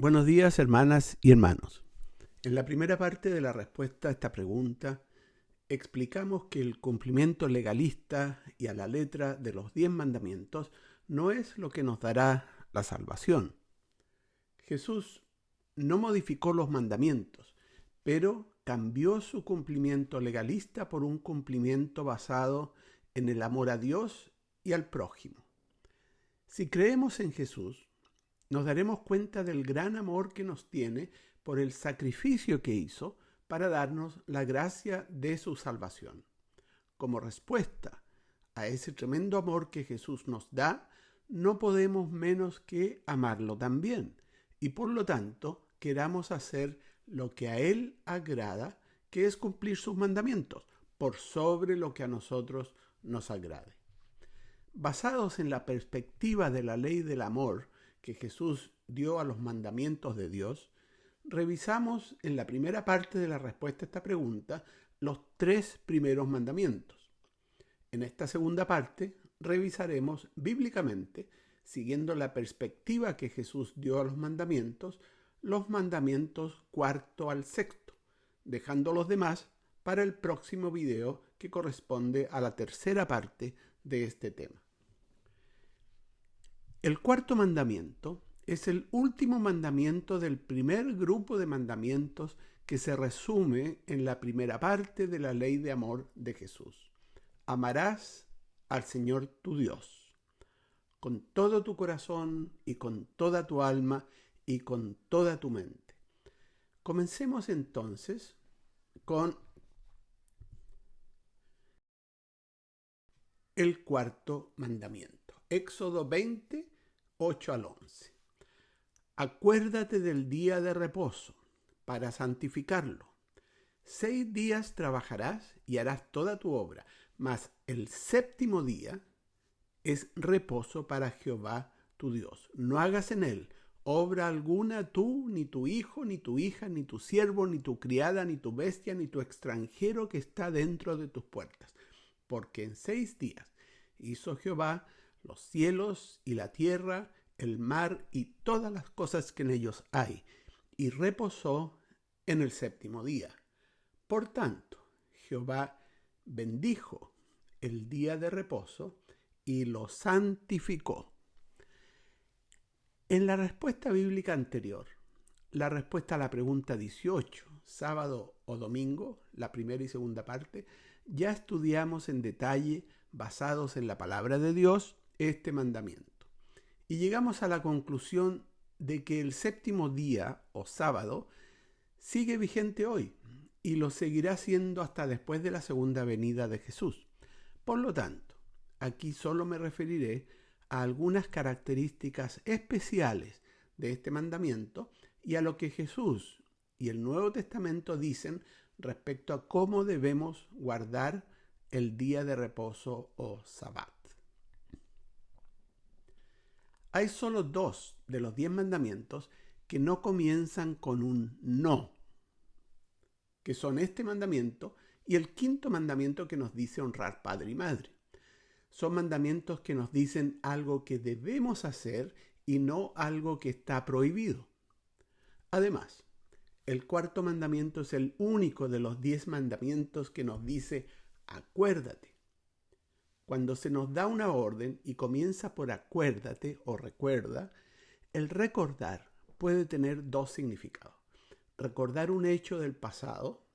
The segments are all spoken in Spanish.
Buenos días, hermanas y hermanos. En la primera parte de la respuesta a esta pregunta, explicamos que el cumplimiento legalista y a la letra de los 10 mandamientos no es lo que nos dará la salvación. Jesús no modificó los mandamientos, pero cambió su cumplimiento legalista por un cumplimiento basado en el amor a Dios y al prójimo. Si creemos en Jesús, nos daremos cuenta del gran amor que nos tiene por el sacrificio que hizo para darnos la gracia de su salvación. Como respuesta a ese tremendo amor que Jesús nos da, no podemos menos que amarlo también, y por lo tanto queramos hacer lo que a Él agrada, que es cumplir sus mandamientos, por sobre lo que a nosotros nos agrade. Basados en la perspectiva de la ley del amor que Jesús dio a los mandamientos de Dios, revisamos en la primera parte de la respuesta a esta pregunta los 3 primeros mandamientos. En esta segunda parte revisaremos bíblicamente, siguiendo la perspectiva que Jesús dio a los mandamientos cuarto al sexto, dejando los demás para el próximo video que corresponde a la tercera parte de este tema. El cuarto mandamiento es el último mandamiento del primer grupo de mandamientos que se resume en la primera parte de la ley de amor de Jesús. Amarás al Señor tu Dios con todo tu corazón y con toda tu alma y con toda tu mente. Comencemos entonces con el cuarto mandamiento. Éxodo 20, 8 al 11. Acuérdate del día de reposo para santificarlo. 6 días trabajarás y harás toda tu obra, mas el séptimo día es reposo para Jehová tu Dios. No hagas en él obra alguna tú, ni tu hijo, ni tu hija, ni tu siervo, ni tu criada, ni tu bestia, ni tu extranjero que está dentro de tus puertas. Porque en 6 días hizo Jehová los cielos y la tierra, el mar y todas las cosas que en ellos hay, y reposó en el séptimo día. Por tanto, Jehová bendijo el día de reposo y lo santificó. En la respuesta bíblica anterior, la respuesta a la pregunta 18, sábado o domingo, la primera y segunda parte, ya estudiamos en detalle, basados en la palabra de Dios, este mandamiento. Y llegamos a la conclusión de que el séptimo día o sábado sigue vigente hoy y lo seguirá siendo hasta después de la segunda venida de Jesús. Por lo tanto, aquí solo me referiré a algunas características especiales de este mandamiento y a lo que Jesús y el Nuevo Testamento dicen respecto a cómo debemos guardar el día de reposo o sabbat. Hay solo 2 de los 10 mandamientos que no comienzan con un no, que son este mandamiento y el quinto mandamiento que nos dice honrar padre y madre. Son mandamientos que nos dicen algo que debemos hacer y no algo que está prohibido. Además, el cuarto mandamiento es el único de los 10 mandamientos que nos dice acuérdate. Cuando se nos da una orden y comienza por acuérdate o recuerda, el recordar puede tener 2 significados. Recordar un hecho del pasado,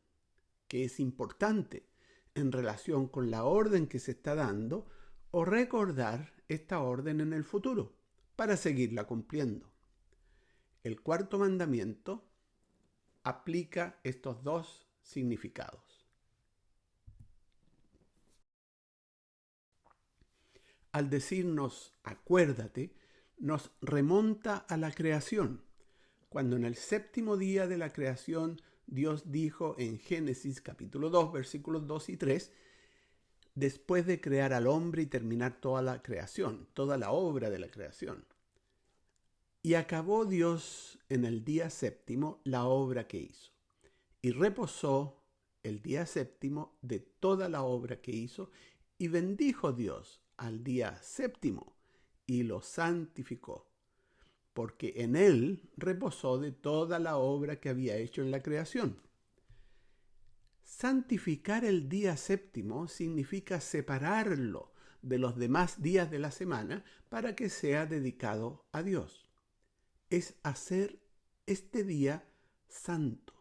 que es importante en relación con la orden que se está dando, o recordar esta orden en el futuro para seguirla cumpliendo. El cuarto mandamiento aplica estos 2 significados. Al decirnos acuérdate, nos remonta a la creación, cuando en el séptimo día de la creación Dios dijo en Génesis capítulo 2, versículos 2 y 3, después de crear al hombre y terminar toda la creación, toda la obra de la creación. Y acabó Dios en el día séptimo la obra que hizo, y reposó el día séptimo de toda la obra que hizo, y bendijo Dios al día séptimo y lo santificó, porque en él reposó de toda la obra que había hecho en la creación. Santificar el día séptimo significa separarlo de los demás días de la semana para que sea dedicado a Dios. Es hacer este día santo.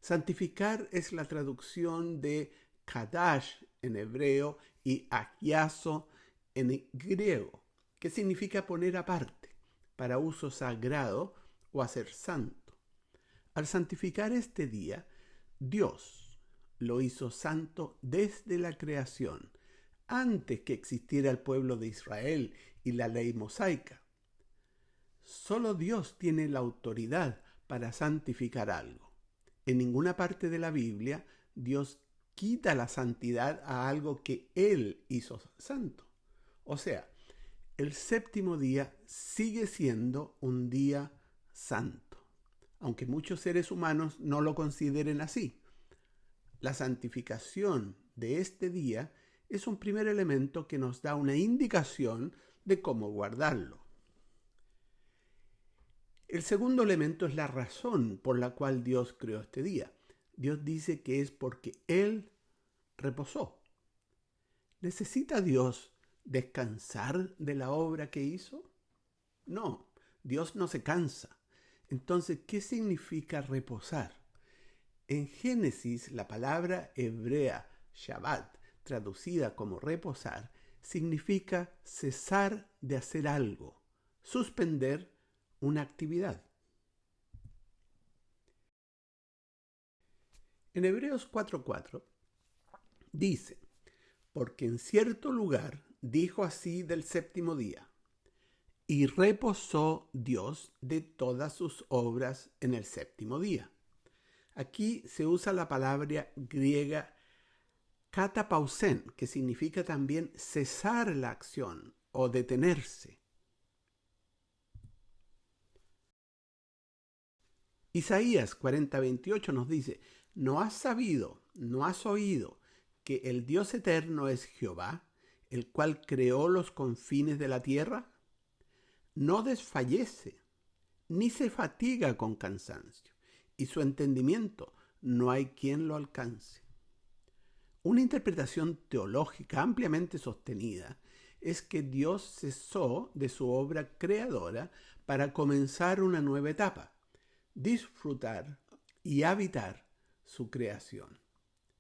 Santificar es la traducción de kadash en hebreo y agiazo en griego, que significa poner aparte, para uso sagrado o hacer santo. Al santificar este día, Dios lo hizo santo desde la creación, antes que existiera el pueblo de Israel y la ley mosaica. Solo Dios tiene la autoridad para santificar algo. En ninguna parte de la Biblia Dios quita la santidad a algo que Él hizo santo. O sea, el séptimo día sigue siendo un día santo, aunque muchos seres humanos no lo consideren así. La santificación de este día es un primer elemento que nos da una indicación de cómo guardarlo. El segundo elemento es la razón por la cual Dios creó este día. Dios dice que es porque Él reposó. ¿Necesita Dios descansar de la obra que hizo? No, Dios no se cansa. Entonces, ¿qué significa reposar? En Génesis, la palabra hebrea Shabbat, traducida como reposar, significa cesar de hacer algo, suspender una actividad. En Hebreos 4:4 dice, porque en cierto lugar dijo así del séptimo día, y reposó Dios de todas sus obras en el séptimo día. Aquí se usa la palabra griega katapausen, que significa también cesar la acción o detenerse. Isaías 40:28 nos dice, ¿no has sabido, no has oído que el Dios eterno es Jehová, el cual creó los confines de la tierra? No desfallece, ni se fatiga con cansancio, y su entendimiento no hay quien lo alcance. Una interpretación teológica ampliamente sostenida es que Dios cesó de su obra creadora para comenzar una nueva etapa, disfrutar y habitar su creación,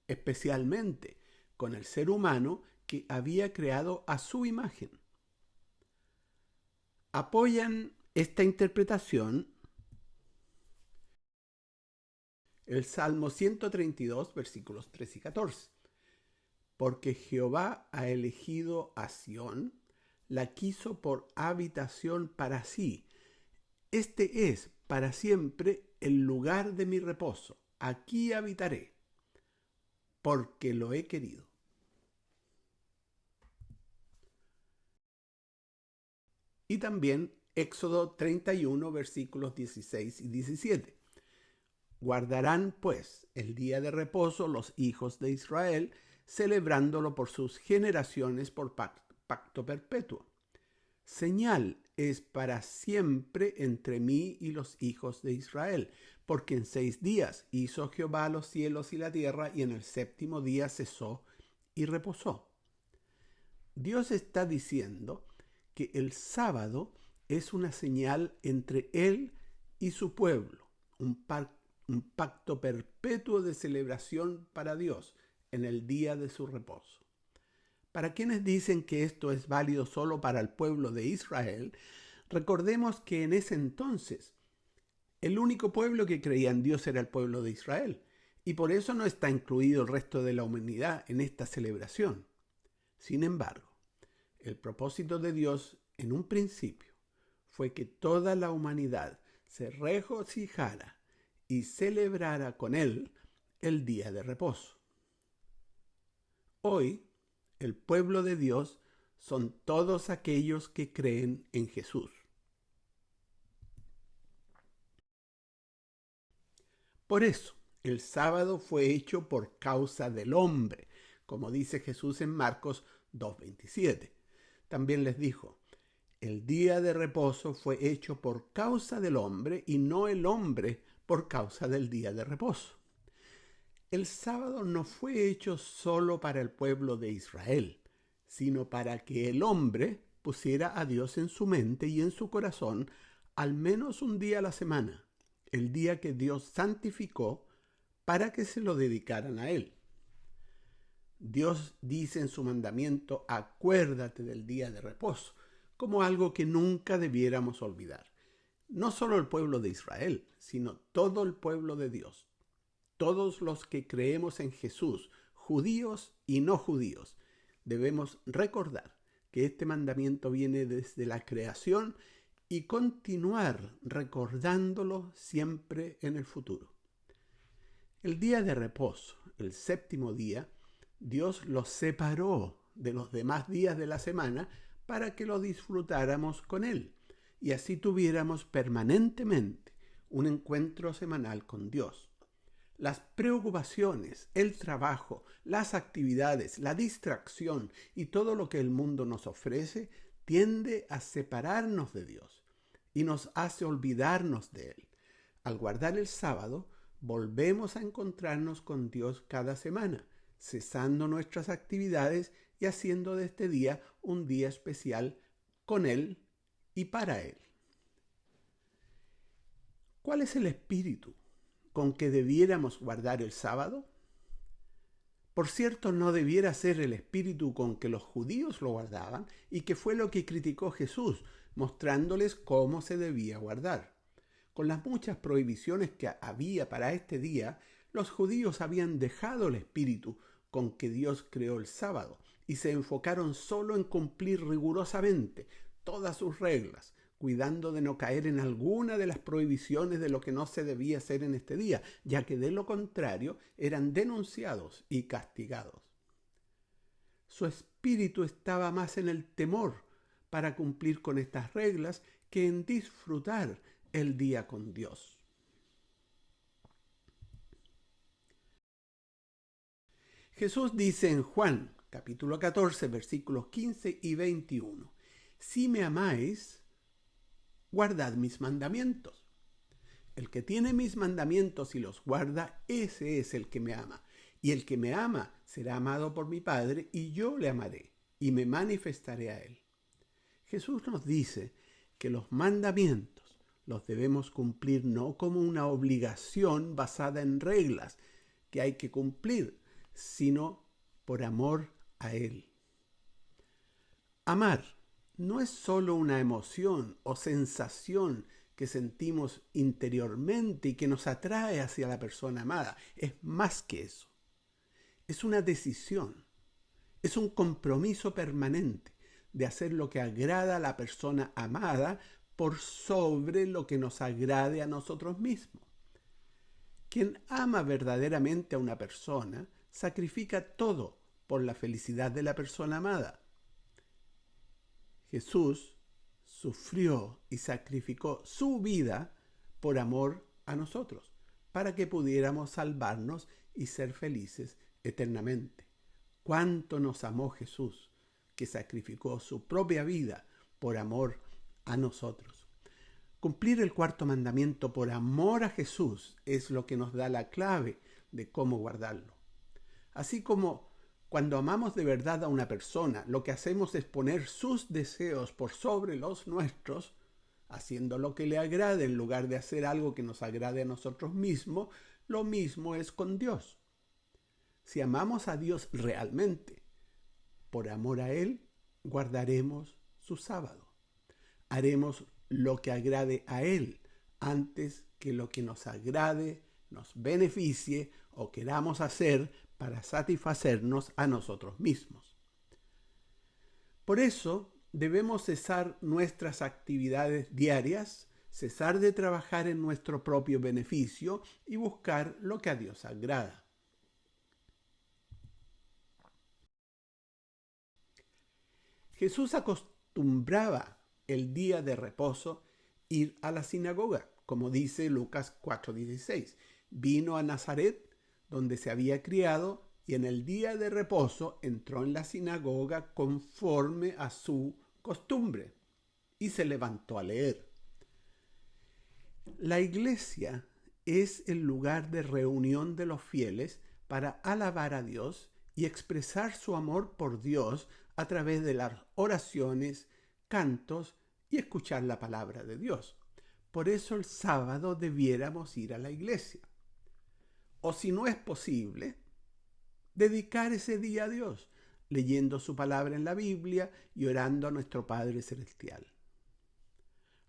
especialmente con el ser humano que había creado a su imagen. Apoyan esta interpretación el Salmo 132, versículos 3 y 14. Porque Jehová ha elegido a Sión, la quiso por habitación para sí. Este es para siempre el lugar de mi reposo. Aquí habitaré, porque lo he querido. Y también Éxodo 31, versículos 16 y 17. Guardarán, pues, el día de reposo los hijos de Israel, celebrándolo por sus generaciones por pacto perpetuo. Señal es para siempre entre mí y los hijos de Israel, porque en 6 días hizo Jehová los cielos y la tierra, y en el séptimo día cesó y reposó. Dios está diciendo que el sábado es una señal entre Él y su pueblo, un pacto perpetuo de celebración para Dios en el día de su reposo. Para quienes dicen que esto es válido solo para el pueblo de Israel, recordemos que en ese entonces el único pueblo que creía en Dios era el pueblo de Israel, y por eso no está incluido el resto de la humanidad en esta celebración. Sin embargo, el propósito de Dios en un principio fue que toda la humanidad se regocijara y celebrara con Él el día de reposo. Hoy, el pueblo de Dios son todos aquellos que creen en Jesús. Por eso, el sábado fue hecho por causa del hombre, como dice Jesús en Marcos 2:27. También les dijo, El día de reposo fue hecho por causa del hombre y no el hombre por causa del día de reposo. El sábado no fue hecho solo para el pueblo de Israel, sino para que el hombre pusiera a Dios en su mente y en su corazón al menos un día a la semana, el día que Dios santificó para que se lo dedicaran a Él. Dios dice en su mandamiento: acuérdate del día de reposo, como algo que nunca debiéramos olvidar. No solo el pueblo de Israel, sino todo el pueblo de Dios. Todos los que creemos en Jesús, judíos y no judíos, debemos recordar que este mandamiento viene desde la creación y continuar recordándolo siempre en el futuro. El día de reposo, el séptimo día, Dios lo separó de los demás días de la semana para que lo disfrutáramos con Él y así tuviéramos permanentemente un encuentro semanal con Dios. Las preocupaciones, el trabajo, las actividades, la distracción y todo lo que el mundo nos ofrece tiende a separarnos de Dios y nos hace olvidarnos de Él. Al guardar el sábado, volvemos a encontrarnos con Dios cada semana, cesando nuestras actividades y haciendo de este día un día especial con Él y para Él. ¿Cuál es el espíritu con que debiéramos guardar el sábado? Por cierto, no debiera ser el espíritu con que los judíos lo guardaban y que fue lo que criticó Jesús, mostrándoles cómo se debía guardar. Con las muchas prohibiciones que había para este día, los judíos habían dejado el espíritu con que Dios creó el sábado y se enfocaron solo en cumplir rigurosamente todas sus reglas, cuidando de no caer en alguna de las prohibiciones de lo que no se debía hacer en este día, ya que de lo contrario eran denunciados y castigados. Su espíritu estaba más en el temor para cumplir con estas reglas que en disfrutar el día con Dios. Jesús dice en Juan, capítulo 14, versículos 15 y 21, si me amáis, guardad mis mandamientos. El que tiene mis mandamientos y los guarda, ese es el que me ama. Y el que me ama será amado por mi Padre, y yo le amaré, y me manifestaré a él. Jesús nos dice que los mandamientos los debemos cumplir no como una obligación basada en reglas que hay que cumplir, sino por amor a Él. Amar no es solo una emoción o sensación que sentimos interiormente y que nos atrae hacia la persona amada. Es más que eso. Es una decisión. Es un compromiso permanente de hacer lo que agrada a la persona amada por sobre lo que nos agrade a nosotros mismos. Quien ama verdaderamente a una persona sacrifica todo por la felicidad de la persona amada. Jesús sufrió y sacrificó su vida por amor a nosotros, para que pudiéramos salvarnos y ser felices eternamente. ¿Cuánto nos amó Jesús, que sacrificó su propia vida por amor a nosotros? Cumplir el cuarto mandamiento por amor a Jesús es lo que nos da la clave de cómo guardarlo. Así como cuando amamos de verdad a una persona, lo que hacemos es poner sus deseos por sobre los nuestros, haciendo lo que le agrade en lugar de hacer algo que nos agrade a nosotros mismos, lo mismo es con Dios. Si amamos a Dios realmente, por amor a Él, guardaremos su sábado. Haremos lo que agrade a Él antes que lo que nos agrade, nos beneficie o queramos hacer para satisfacernos a nosotros mismos. Por eso debemos cesar nuestras actividades diarias, cesar de trabajar en nuestro propio beneficio y buscar lo que a Dios agrada. Jesús acostumbraba el día de reposo ir a la sinagoga, como dice Lucas 4:16. Vino a Nazaret, donde se había criado, y en el día de reposo entró en la sinagoga conforme a su costumbre. y se levantó a leer. La iglesia es el lugar de reunión de los fieles para alabar a Dios y expresar su amor por Dios a través de las oraciones, cantos y escuchar la palabra de Dios. Por eso el sábado debiéramos ir a la iglesia. O si no es posible, dedicar ese día a Dios, leyendo su palabra en la Biblia y orando a nuestro Padre Celestial.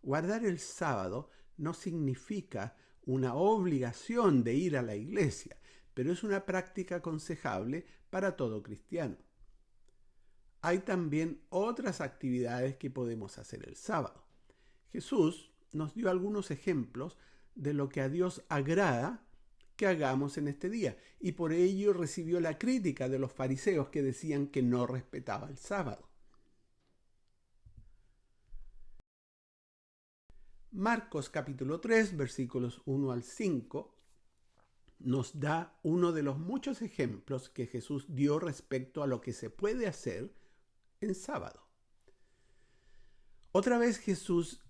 Guardar el sábado no significa una obligación de ir a la iglesia, pero es una práctica aconsejable para todo cristiano. Hay también otras actividades que podemos hacer el sábado. Jesús nos dio algunos ejemplos de lo que a Dios agrada que hagamos en este día, y por ello recibió la crítica de los fariseos que decían que no respetaba el sábado. Marcos capítulo 3, versículos 1 al 5, nos da uno de los muchos ejemplos que Jesús dio respecto a lo que se puede hacer en sábado. Otra vez Jesús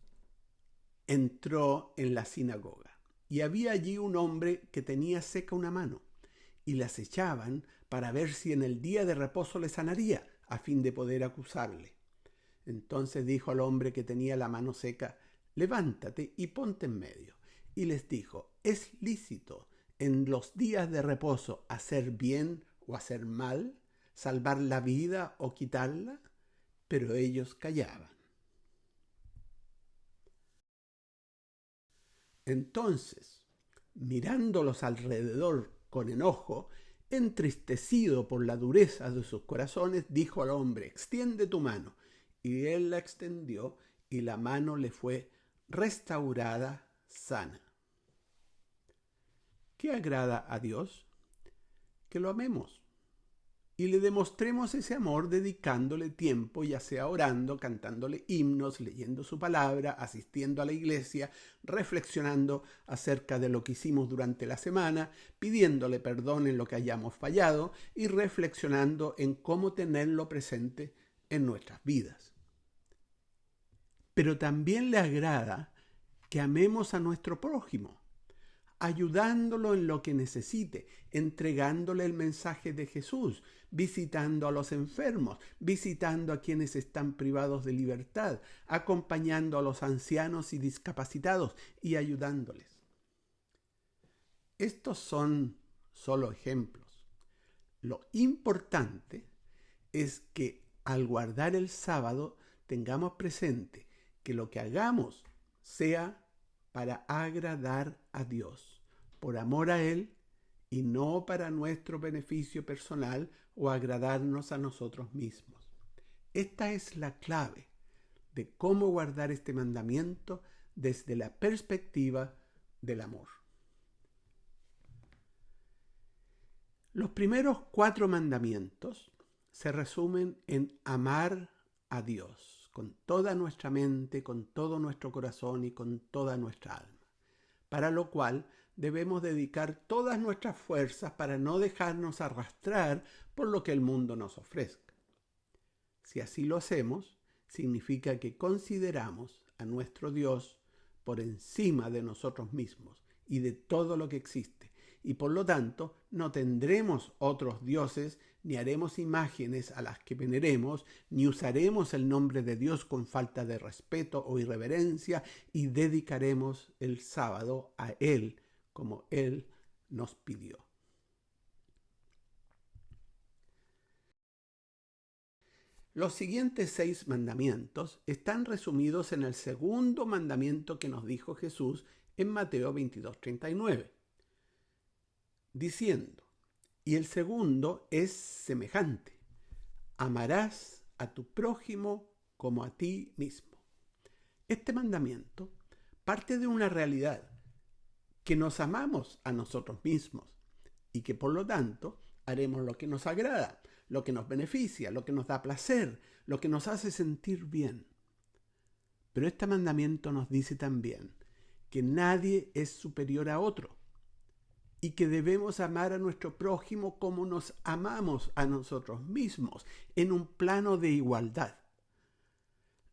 entró en la sinagoga y había allí un hombre que tenía seca una mano, y le acechaban para ver si en el día de reposo le sanaría, a fin de poder acusarle. Entonces dijo al hombre que tenía la mano seca: levántate y ponte en medio. Y les dijo: ¿es lícito en los días de reposo hacer bien o hacer mal, salvar la vida o quitarla? Pero ellos callaban. Entonces, mirándolos alrededor con enojo, entristecido por la dureza de sus corazones, dijo al hombre: extiende tu mano. Y él la extendió, y la mano le fue restaurada sana. ¿Qué agrada a Dios? Que lo amemos y le demostremos ese amor dedicándole tiempo, ya sea orando, cantándole himnos, leyendo su palabra, asistiendo a la iglesia, reflexionando acerca de lo que hicimos durante la semana, pidiéndole perdón en lo que hayamos fallado y reflexionando en cómo tenerlo presente en nuestras vidas. Pero también le agrada que amemos a nuestro prójimo, ayudándolo en lo que necesite, entregándole el mensaje de Jesús, visitando a los enfermos, visitando a quienes están privados de libertad, acompañando a los ancianos y discapacitados y ayudándoles. Estos son solo ejemplos. Lo importante es que al guardar el sábado tengamos presente que lo que hagamos sea para agradar a Dios, por amor a Él y no para nuestro beneficio personal o agradarnos a nosotros mismos. Esta es la clave de cómo guardar este mandamiento desde la perspectiva del amor. Los primeros 4 mandamientos se resumen en amar a Dios con toda nuestra mente, con todo nuestro corazón y con toda nuestra alma, para lo cual debemos dedicar todas nuestras fuerzas para no dejarnos arrastrar por lo que el mundo nos ofrezca. Si así lo hacemos, significa que consideramos a nuestro Dios por encima de nosotros mismos y de todo lo que existe, y por lo tanto no tendremos otros dioses, ni haremos imágenes a las que veneremos, ni usaremos el nombre de Dios con falta de respeto o irreverencia, y dedicaremos el sábado a Él como Él nos pidió. Los siguientes 6 mandamientos están resumidos en el segundo mandamiento que nos dijo Jesús en Mateo 22:39, diciendo: y el segundo es semejante: amarás a tu prójimo como a ti mismo. Este mandamiento parte de una realidad, que nos amamos a nosotros mismos y que por lo tanto haremos lo que nos agrada, lo que nos beneficia, lo que nos da placer, lo que nos hace sentir bien. Pero este mandamiento nos dice también que nadie es superior a otro y que debemos amar a nuestro prójimo como nos amamos a nosotros mismos, en un plano de igualdad.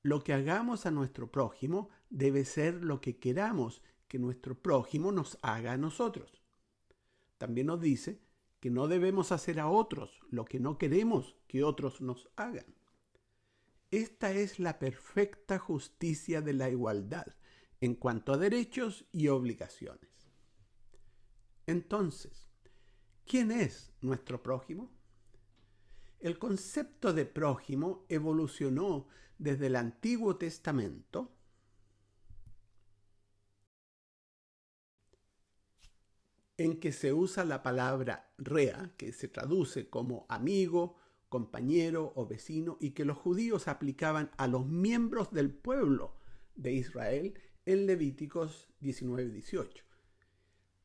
lo que hagamos a nuestro prójimo debe ser lo que queramos que nuestro prójimo nos haga a nosotros. También nos dice que no debemos hacer a otros lo que no queremos que otros nos hagan. Esta es la perfecta justicia de la igualdad en cuanto a derechos y obligaciones. Entonces, ¿quién es nuestro prójimo? El concepto de prójimo evolucionó desde el Antiguo Testamento en que se usa la palabra rea, que se traduce como amigo, compañero o vecino, y que los judíos aplicaban a los miembros del pueblo de Israel en Levíticos 19:18.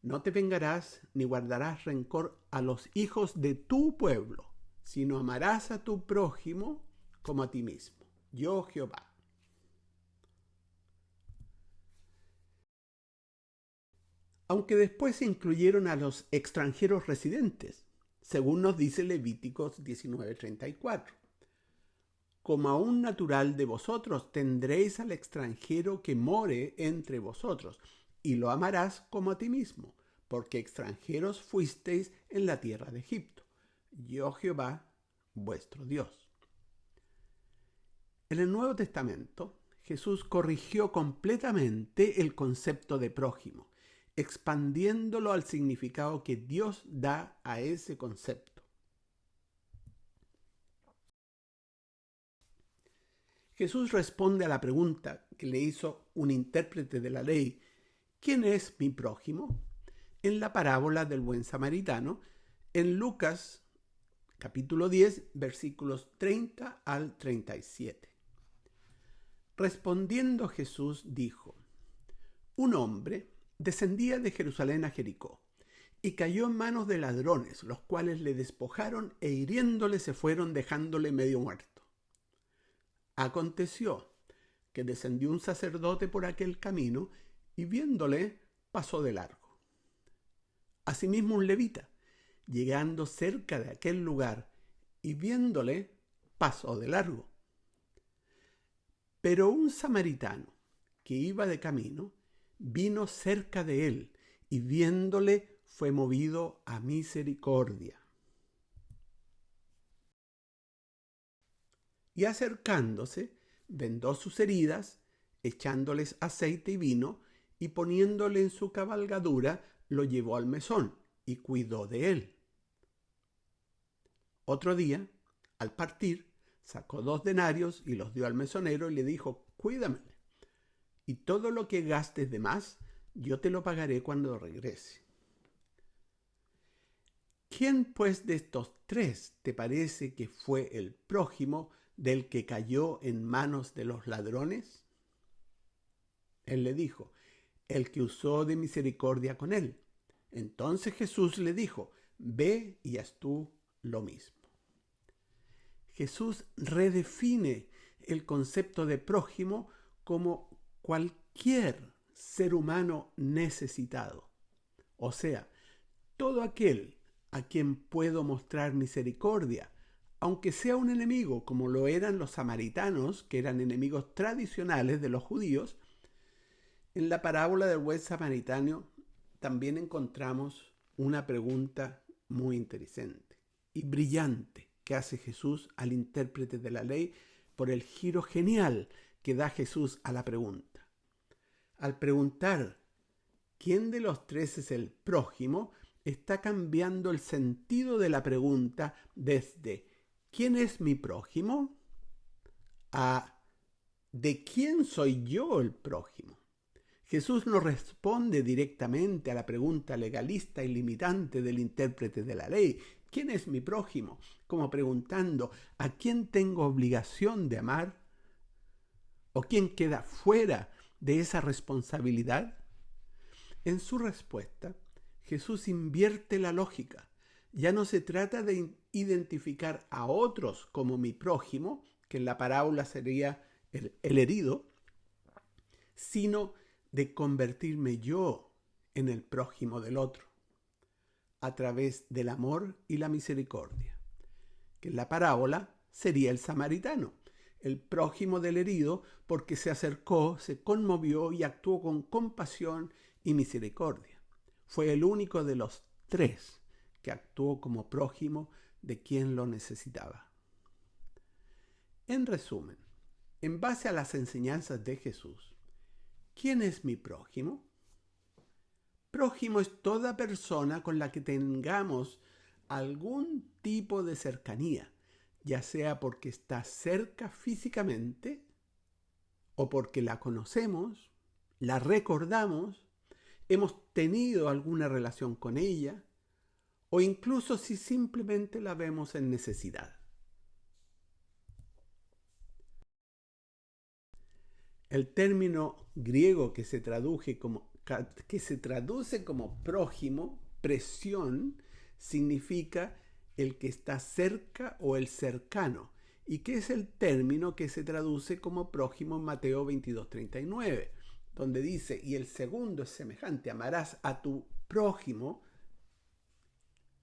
No te vengarás ni guardarás rencor a los hijos de tu pueblo, sino amarás a tu prójimo como a ti mismo. Yo, Jehová. Aunque después se incluyeron a los extranjeros residentes, según nos dice Levíticos 19:34. Como a un natural de vosotros tendréis al extranjero que more entre vosotros, y lo amarás como a ti mismo, porque extranjeros fuisteis en la tierra de Egipto. Yo, Jehová, vuestro Dios. En el Nuevo Testamento, Jesús corrigió completamente el concepto de prójimo, expandiéndolo al significado que Dios da a ese concepto. Jesús responde a la pregunta que le hizo un intérprete de la ley: ¿quién es mi prójimo?, en la parábola del buen samaritano, en Lucas capítulo 10, versículos 30 al 37. Respondiendo Jesús dijo: un hombre descendía de Jerusalén a Jericó y cayó en manos de ladrones, los cuales le despojaron e hiriéndole se fueron, dejándole medio muerto. Aconteció que descendió un sacerdote por aquel camino y viéndole pasó de largo. Asimismo un levita, llegando cerca de aquel lugar y viéndole pasó de largo. Pero un samaritano que iba de camino vino cerca de él y viéndole fue movido a misericordia. Y acercándose, vendó sus heridas, echándoles aceite y vino, y poniéndole en su cabalgadura, lo llevó al mesón y cuidó de él. Otro día, al partir, sacó 2 denarios y los dio al mesonero y le dijo: cuídamele, y todo lo que gastes de más, yo te lo pagaré cuando regrese. ¿Quién pues de estos 3 te parece que fue el prójimo del que cayó en manos de los ladrones? Él le dijo: el que usó de misericordia con él. Entonces Jesús le dijo: ve y haz tú lo mismo. Jesús redefine el concepto de prójimo como cualquier ser humano necesitado. O sea, todo aquel a quien puedo mostrar misericordia, aunque sea un enemigo, como lo eran los samaritanos, que eran enemigos tradicionales de los judíos. En la parábola del buen samaritano también encontramos una pregunta muy interesante y brillante que hace Jesús al intérprete de la ley por el giro genial que da Jesús a la pregunta. Al preguntar ¿quién de los 3 es el prójimo?, está cambiando el sentido de la pregunta desde ¿quién es mi prójimo?, a ¿de quién soy yo el prójimo? Jesús no responde directamente a la pregunta legalista y limitante del intérprete de la ley: ¿quién es mi prójimo?, como preguntando ¿a quién tengo obligación de amar? ¿O quién queda fuera de esa responsabilidad? En su respuesta, Jesús invierte la lógica. Ya no se trata de identificar a otros como mi prójimo, que en la parábola sería el herido, sino de convertirme yo en el prójimo del otro, a través del amor y la misericordia, que en la parábola sería el samaritano, el prójimo del herido, porque se acercó, se conmovió y actuó con compasión y misericordia. Fue el único de los tres que actuó como prójimo de quien lo necesitaba. En resumen, en base a las enseñanzas de Jesús, ¿quién es mi prójimo? Prójimo es toda persona con la que tengamos algún tipo de cercanía, ya sea porque está cerca físicamente o porque la conocemos, la recordamos, hemos tenido alguna relación con ella o incluso si simplemente la vemos en necesidad. El término griego que se traduce como prójimo, presión, significa el que está cerca o el cercano, y que es el término que se traduce como prójimo en Mateo 22:39, donde dice, y el segundo es semejante, amarás a tu prójimo.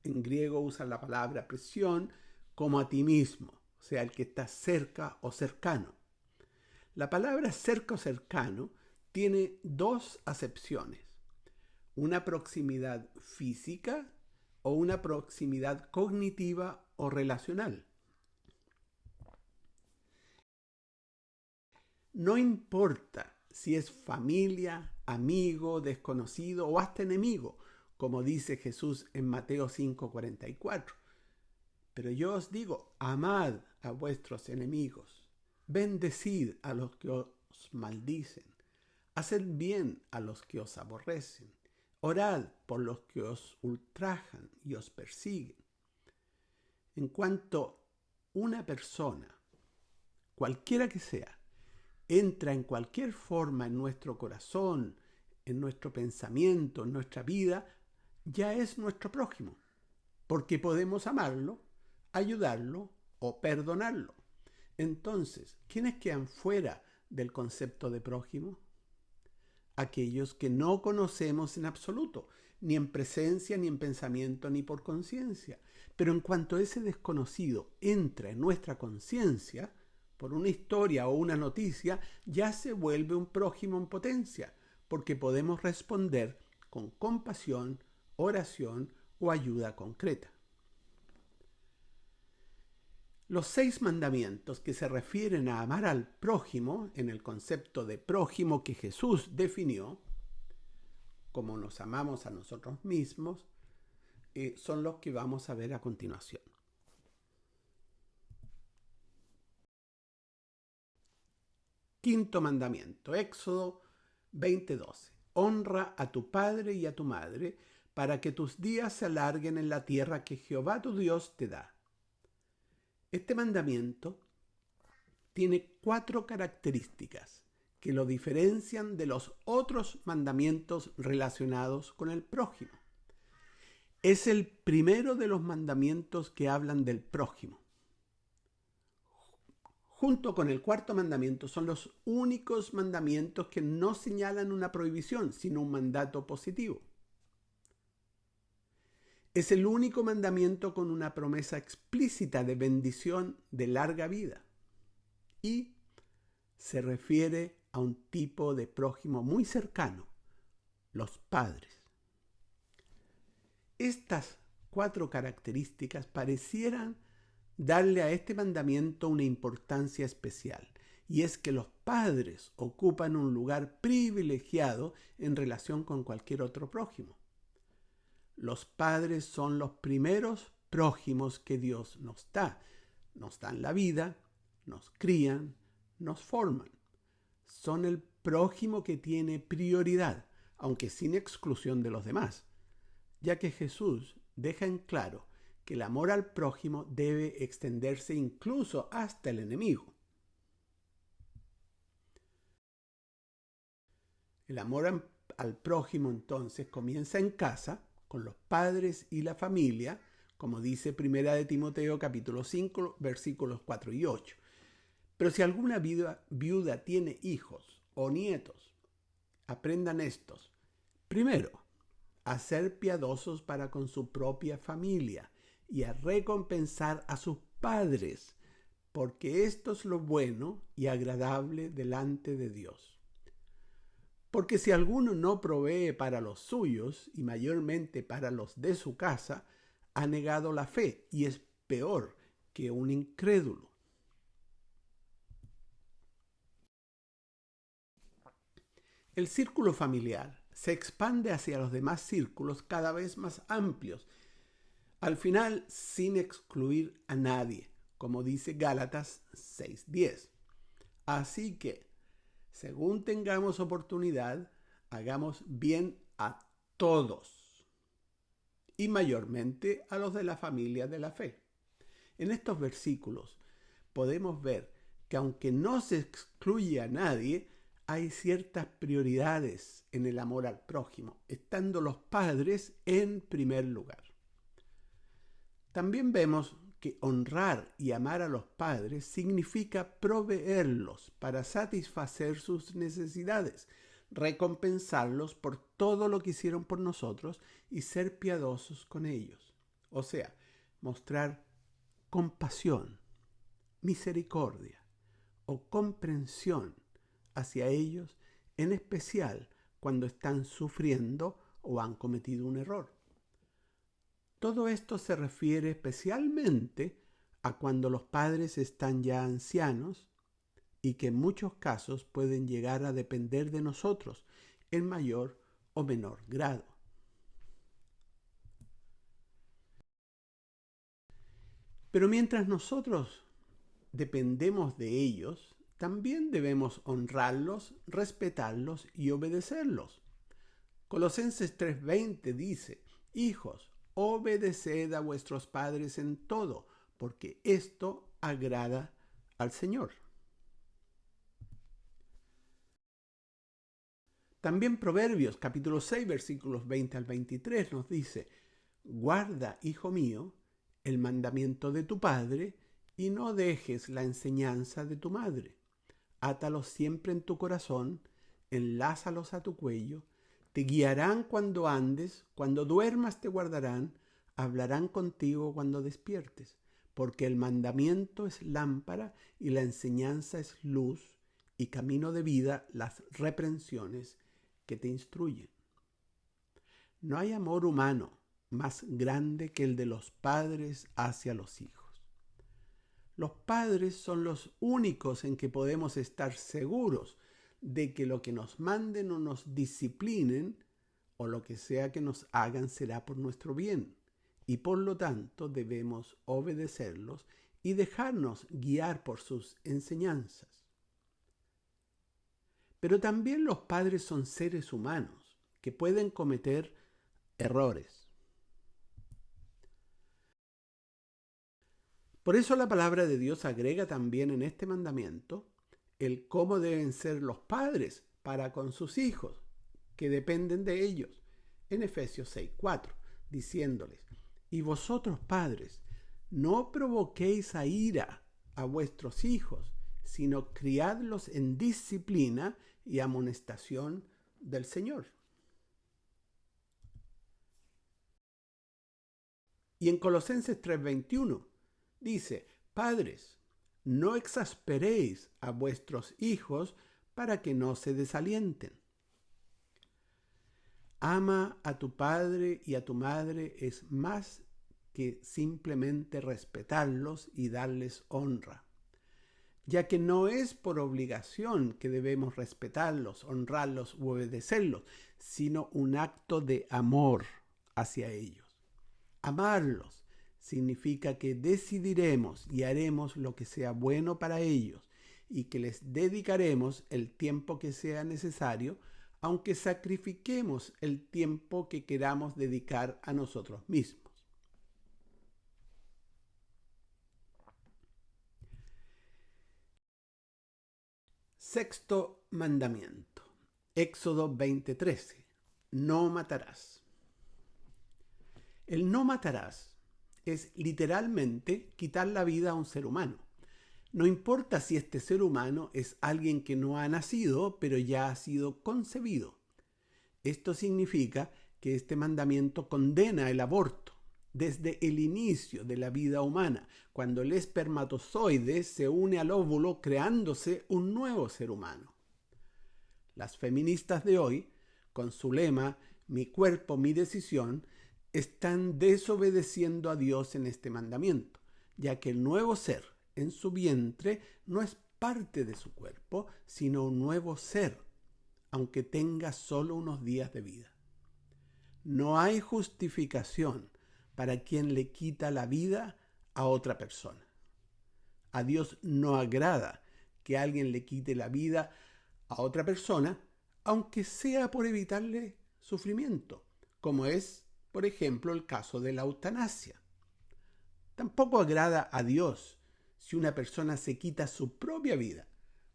En griego usan la palabra presión como a ti mismo, o sea, el que está cerca o cercano. La palabra cerca o cercano tiene dos acepciones, una proximidad física o una proximidad cognitiva o relacional. No importa si es familia, amigo, desconocido o hasta enemigo, como dice Jesús en Mateo 5:44. Pero yo os digo, amad a vuestros enemigos, bendecid a los que os maldicen, haced bien a los que os aborrecen, orad por los que os ultrajan y os persiguen. En cuanto una persona, cualquiera que sea, entra en cualquier forma en nuestro corazón, en nuestro pensamiento, en nuestra vida, ya es nuestro prójimo, porque podemos amarlo, ayudarlo o perdonarlo. Entonces, ¿quiénes quedan fuera del concepto de prójimo? Aquellos que no conocemos en absoluto, ni en presencia, ni en pensamiento, ni por conciencia. Pero en cuanto ese desconocido entra en nuestra conciencia, por una historia o una noticia, ya se vuelve un prójimo en potencia, porque podemos responder con compasión, oración o ayuda concreta. Los 6 mandamientos que se refieren a amar al prójimo, en el concepto de prójimo que Jesús definió, como nos amamos a nosotros mismos, son los que vamos a ver a continuación. Quinto mandamiento, Éxodo 20:12. Honra a tu padre y a tu madre, para que tus días se alarguen en la tierra que Jehová tu Dios te da. Este mandamiento tiene 4 características que lo diferencian de los otros mandamientos relacionados con el prójimo. Es el primero de los mandamientos que hablan del prójimo. Junto con el 4º mandamiento son los únicos mandamientos que no señalan una prohibición, sino un mandato positivo. Es el único mandamiento con una promesa explícita de bendición de larga vida. Y se refiere a un tipo de prójimo muy cercano, los padres. Estas 4 características parecieran darle a este mandamiento una importancia especial, y es que los padres ocupan un lugar privilegiado en relación con cualquier otro prójimo. Los padres son los primeros prójimos que Dios nos da. Nos dan la vida, nos crían, nos forman. Son el prójimo que tiene prioridad, aunque sin exclusión de los demás, ya que Jesús deja en claro que el amor al prójimo debe extenderse incluso hasta el enemigo. El amor al prójimo entonces comienza en casa, con los padres y la familia, como dice 1 de Timoteo capítulo 5, versículos 4 y 8. Pero si alguna viuda tiene hijos o nietos, aprendan estos. Primero, a ser piadosos para con su propia familia y a recompensar a sus padres, porque esto es lo bueno y agradable delante de Dios. Porque si alguno no provee para los suyos, y mayormente para los de su casa, ha negado la fe y es peor que un incrédulo. El círculo familiar se expande hacia los demás círculos cada vez más amplios, al final sin excluir a nadie, como dice Gálatas 6:10. Así que, según tengamos oportunidad, hagamos bien a todos, y mayormente a los de la familia de la fe. En estos versículos podemos ver que aunque no se excluye a nadie, hay ciertas prioridades en el amor al prójimo, estando los padres en primer lugar. También vemos que honrar y amar a los padres significa proveerlos para satisfacer sus necesidades, recompensarlos por todo lo que hicieron por nosotros y ser piadosos con ellos. O sea, mostrar compasión, misericordia o comprensión hacia ellos, en especial cuando están sufriendo o han cometido un error. Todo esto se refiere especialmente a cuando los padres están ya ancianos y que en muchos casos pueden llegar a depender de nosotros en mayor o menor grado. Pero mientras nosotros dependemos de ellos, también debemos honrarlos, respetarlos y obedecerlos. Colosenses 3:20 dice: Hijos, obedeced a vuestros padres en todo, porque esto agrada al Señor. También Proverbios capítulo 6 versículos 20 al 23 nos dice: Guarda, hijo mío, el mandamiento de tu padre y no dejes la enseñanza de tu madre. Átalos siempre en tu corazón, enlázalos a tu cuello, te guiarán cuando andes, cuando duermas te guardarán, hablarán contigo cuando despiertes, porque el mandamiento es lámpara y la enseñanza es luz, y camino de vida las reprensiones que te instruyen. No hay amor humano más grande que el de los padres hacia los hijos. Los padres son los únicos en que podemos estar seguros de que lo que nos manden o nos disciplinen o lo que sea que nos hagan será por nuestro bien, y por lo tanto debemos obedecerlos y dejarnos guiar por sus enseñanzas. Pero también los padres son seres humanos que pueden cometer errores. Por eso la palabra de Dios agrega también en este mandamiento el cómo deben ser los padres para con sus hijos, que dependen de ellos, en Efesios 6:4, diciéndoles: Y vosotros, padres, no provoquéis a ira a vuestros hijos, sino criadlos en disciplina y amonestación del Señor. Y en Colosenses 3:21 dice: Padres, no exasperéis a vuestros hijos para que no se desalienten. Ama a tu padre y a tu madre es más que simplemente respetarlos y darles honra, ya que no es por obligación que debemos respetarlos, honrarlos u obedecerlos, sino un acto de amor hacia ellos. Amarlos significa que decidiremos y haremos lo que sea bueno para ellos y que les dedicaremos el tiempo que sea necesario, aunque sacrifiquemos el tiempo que queramos dedicar a nosotros mismos. Sexto mandamiento, Éxodo 20:13. No matarás. El no matarás es literalmente quitar la vida a un ser humano. No importa si este ser humano es alguien que no ha nacido, pero ya ha sido concebido. Esto significa que este mandamiento condena el aborto, desde el inicio de la vida humana, cuando el espermatozoide se une al óvulo creándose un nuevo ser humano. Las feministas de hoy, con su lema "Mi cuerpo, mi decisión", están desobedeciendo a Dios en este mandamiento, ya que el nuevo ser en su vientre no es parte de su cuerpo, sino un nuevo ser, aunque tenga solo unos días de vida. No hay justificación para quien le quita la vida a otra persona. A Dios no agrada que alguien le quite la vida a otra persona, aunque sea por evitarle sufrimiento, como es, por ejemplo, el caso de la eutanasia. Tampoco agrada a Dios si una persona se quita su propia vida,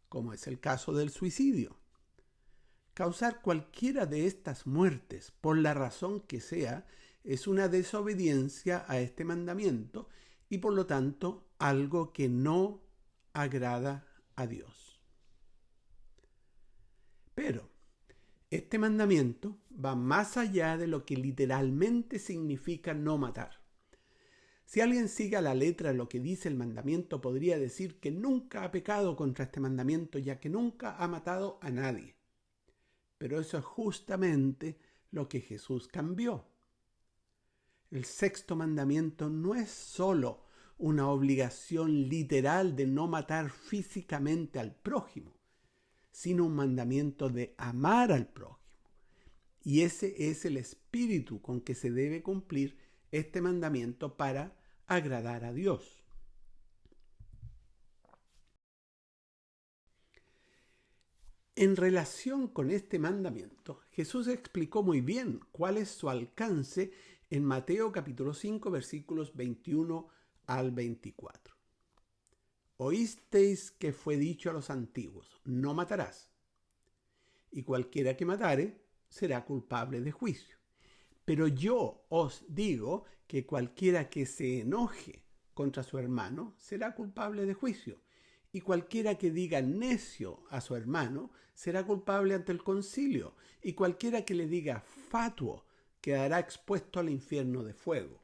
como es el caso del suicidio. Causar cualquiera de estas muertes, por la razón que sea, es una desobediencia a este mandamiento y por lo tanto algo que no agrada a Dios. Pero este mandamiento va más allá de lo que literalmente significa no matar. Si alguien sigue a la letra lo que dice el mandamiento, podría decir que nunca ha pecado contra este mandamiento, ya que nunca ha matado a nadie. Pero eso es justamente lo que Jesús cambió. El sexto mandamiento no es solo una obligación literal de no matar físicamente al prójimo, sino un mandamiento de amar al prójimo. Y ese es el espíritu con que se debe cumplir este mandamiento para agradar a Dios. En relación con este mandamiento, Jesús explicó muy bien cuál es su alcance en Mateo capítulo 5, versículos 21 al 24. Oísteis que fue dicho a los antiguos: no matarás, y cualquiera que matare será culpable de juicio. Pero yo os digo que cualquiera que se enoje contra su hermano será culpable de juicio, y cualquiera que diga necio a su hermano será culpable ante el concilio, y cualquiera que le diga fatuo quedará expuesto al infierno de fuego.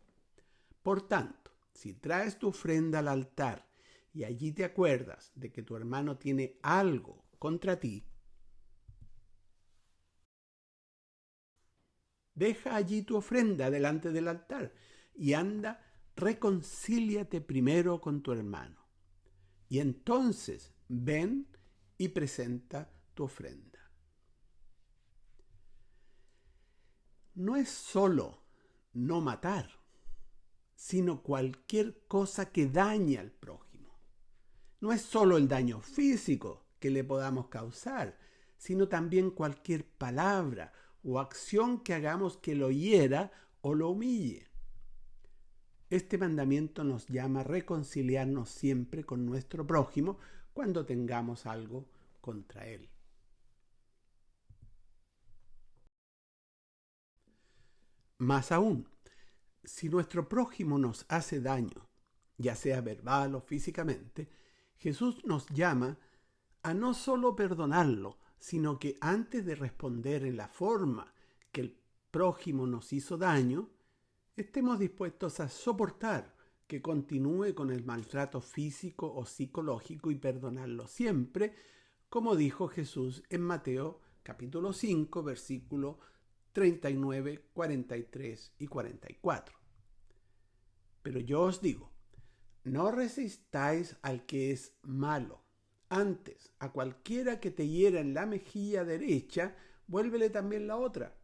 Por tanto, si traes tu ofrenda al altar y allí te acuerdas de que tu hermano tiene algo contra ti, deja allí tu ofrenda delante del altar y anda, reconcíliate primero con tu hermano. Y entonces ven y presenta tu ofrenda. No es solo no matar, sino cualquier cosa que dañe al prójimo. No es solo el daño físico que le podamos causar, sino también cualquier palabra o acción que hagamos que lo hiera o lo humille. Este mandamiento nos llama a reconciliarnos siempre con nuestro prójimo cuando tengamos algo contra él. Más aún, si nuestro prójimo nos hace daño, ya sea verbal o físicamente, Jesús nos llama a no solo perdonarlo, sino que antes de responder en la forma que el prójimo nos hizo daño, estemos dispuestos a soportar que continúe con el maltrato físico o psicológico y perdonarlo siempre, como dijo Jesús en Mateo capítulo 5, versículos 39, 43 y 44. Pero yo os digo, no resistáis al que es malo. Antes, a cualquiera que te hiera en la mejilla derecha, vuélvele también la otra.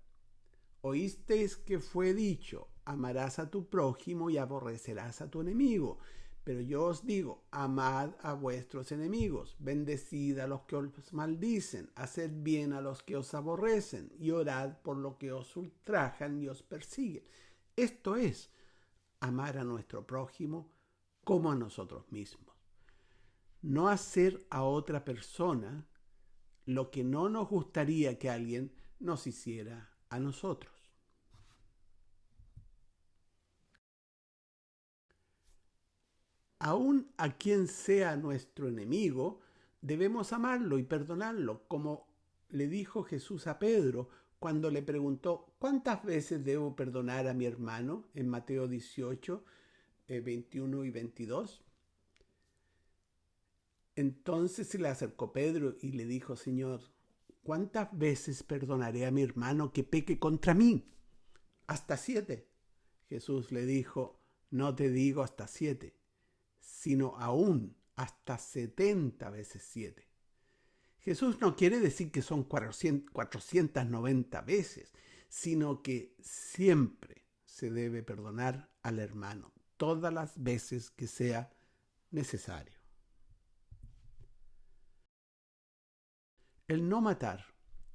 Oísteis que fue dicho: amarás a tu prójimo y aborrecerás a tu enemigo. Pero yo os digo, amad a vuestros enemigos, bendecid a los que os maldicen, haced bien a los que os aborrecen, y orad por los que os ultrajan y os persiguen. Esto es amar a nuestro prójimo como a nosotros mismos. No hacer a otra persona lo que no nos gustaría que alguien nos hiciera a nosotros. Aún a quien sea nuestro enemigo, debemos amarlo y perdonarlo, como le dijo Jesús a Pedro cuando le preguntó: ¿cuántas veces debo perdonar a mi hermano? En Mateo 18, 21 y 22. Entonces se le acercó Pedro y le dijo: Señor, ¿cuántas veces perdonaré a mi hermano que peque contra mí? ¿Hasta 7? Jesús le dijo: no te digo hasta 7, sino aún hasta 70 veces 7. Jesús no quiere decir que son 490 veces, sino que siempre se debe perdonar al hermano, todas las veces que sea necesario. El no matar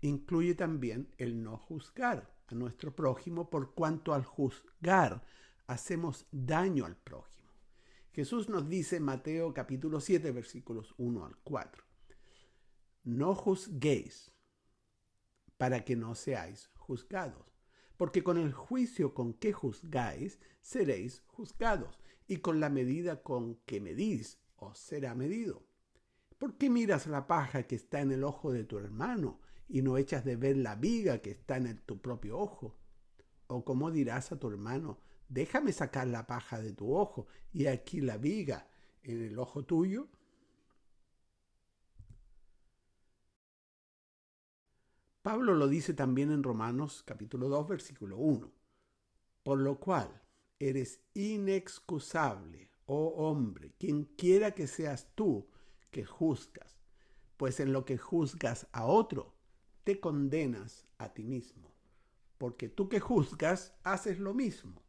incluye también el no juzgar a nuestro prójimo, por cuanto al juzgar hacemos daño al prójimo. Jesús nos dice en Mateo capítulo 7, versículos 1 al 4. No juzguéis para que no seáis juzgados, porque con el juicio con que juzgáis seréis juzgados, y con la medida con que medís os será medido. ¿Por qué miras la paja que está en el ojo de tu hermano y no echas de ver la viga que está en tu propio ojo? ¿O cómo dirás a tu hermano: déjame sacar la paja de tu ojo y aquí la viga en el ojo tuyo? Pablo lo dice también en Romanos capítulo 2, versículo 1. Por lo cual eres inexcusable, oh hombre, quien quiera que seas tú que juzgas, pues en lo que juzgas a otro, te condenas a ti mismo, porque tú que juzgas haces lo mismo.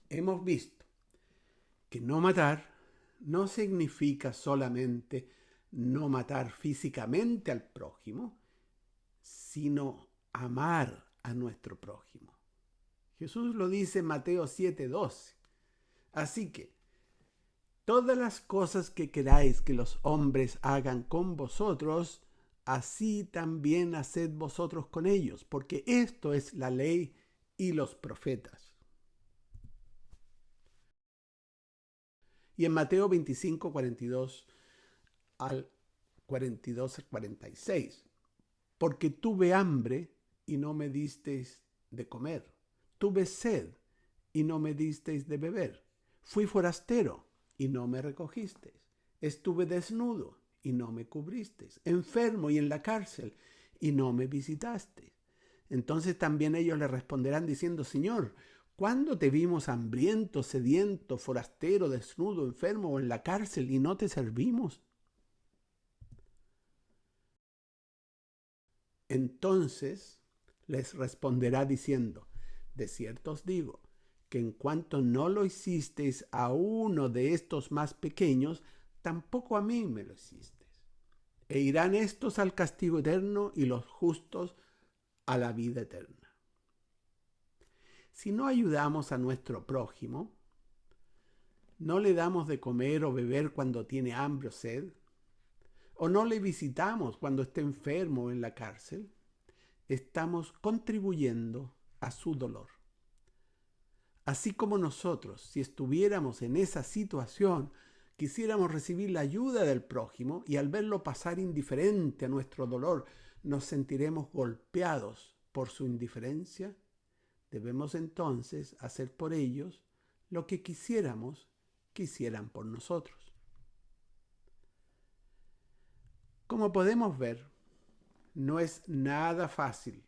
Hemos visto que no matar no significa solamente no matar físicamente al prójimo, sino amar a nuestro prójimo. Jesús lo dice en Mateo 7:12. Así que todas las cosas que queráis que los hombres hagan con vosotros, así también haced vosotros con ellos, porque esto es la ley y los profetas. Y en Mateo 25, 42 al 42 al 46. Porque tuve hambre y no me disteis de comer. Tuve sed y no me disteis de beber. Fui forastero y no me recogisteis. Estuve desnudo y no me cubristeis. Enfermo y en la cárcel y no me visitasteis. Entonces también ellos le responderán diciendo: Señor, ¿cuándo te vimos hambriento, sediento, forastero, desnudo, enfermo o en la cárcel y no te servimos? Entonces les responderá diciendo: de cierto os digo, que en cuanto no lo hicisteis a uno de estos más pequeños, tampoco a mí me lo hicisteis. E irán estos al castigo eterno y los justos a la vida eterna. Si no ayudamos a nuestro prójimo, no le damos de comer o beber cuando tiene hambre o sed, o no le visitamos cuando esté enfermo o en la cárcel, estamos contribuyendo a su dolor. Así como nosotros, si estuviéramos en esa situación, quisiéramos recibir la ayuda del prójimo y al verlo pasar indiferente a nuestro dolor, nos sentiremos golpeados por su indiferencia, debemos entonces hacer por ellos lo que quisiéramos que hicieran por nosotros. Como podemos ver, no es nada fácil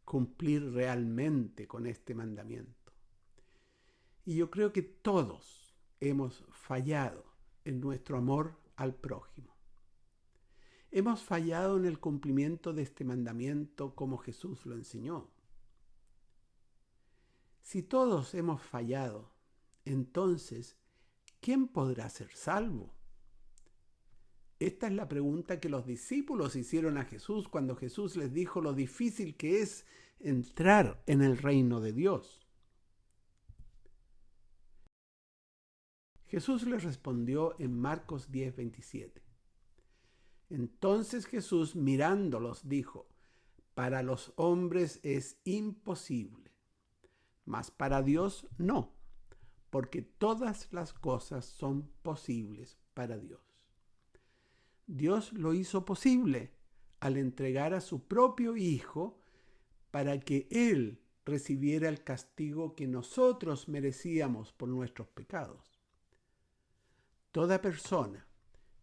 cumplir realmente con este mandamiento. Y yo creo que todos hemos fallado en nuestro amor al prójimo. Hemos fallado en el cumplimiento de este mandamiento como Jesús lo enseñó. Si todos hemos fallado, entonces, ¿quién podrá ser salvo? Esta es la pregunta que los discípulos hicieron a Jesús cuando Jesús les dijo lo difícil que es entrar en el reino de Dios. Jesús les respondió en Marcos 10:27. Entonces Jesús, mirándolos, dijo: para los hombres es imposible, mas para Dios no, porque todas las cosas son posibles para Dios. Dios lo hizo posible al entregar a su propio Hijo para que Él recibiera el castigo que nosotros merecíamos por nuestros pecados. Toda persona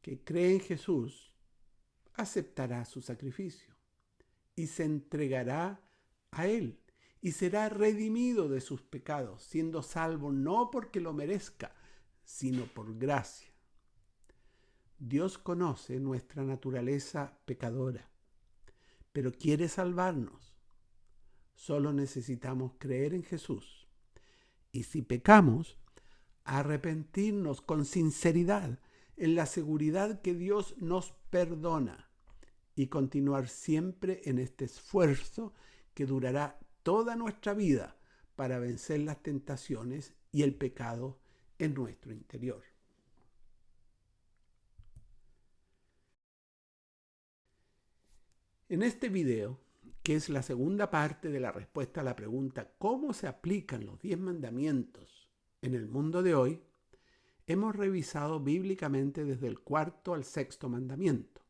que cree en Jesús aceptará su sacrificio y se entregará a Él y será redimido de sus pecados, siendo salvo no porque lo merezca, sino por gracia. Dios conoce nuestra naturaleza pecadora, pero quiere salvarnos. Solo necesitamos creer en Jesús. Y si pecamos, arrepentirnos con sinceridad en la seguridad que Dios nos perdona y continuar siempre en este esfuerzo que durará toda nuestra vida para vencer las tentaciones y el pecado en nuestro interior. En este video, que es la segunda parte de la respuesta a la pregunta ¿cómo se aplican los 10 mandamientos en el mundo de hoy?, hemos revisado bíblicamente desde el 4.º al 6.º mandamiento,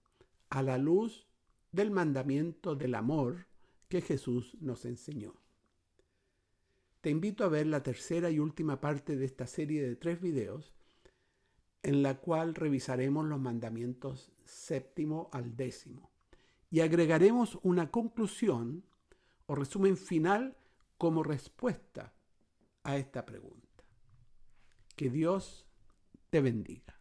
a la luz del mandamiento del amor que Jesús nos enseñó. Te invito a ver la tercera y última parte de esta serie de 3 videos, en la cual revisaremos los mandamientos 7.º al 10.º. Y agregaremos una conclusión o resumen final como respuesta a esta pregunta. Que Dios te bendiga.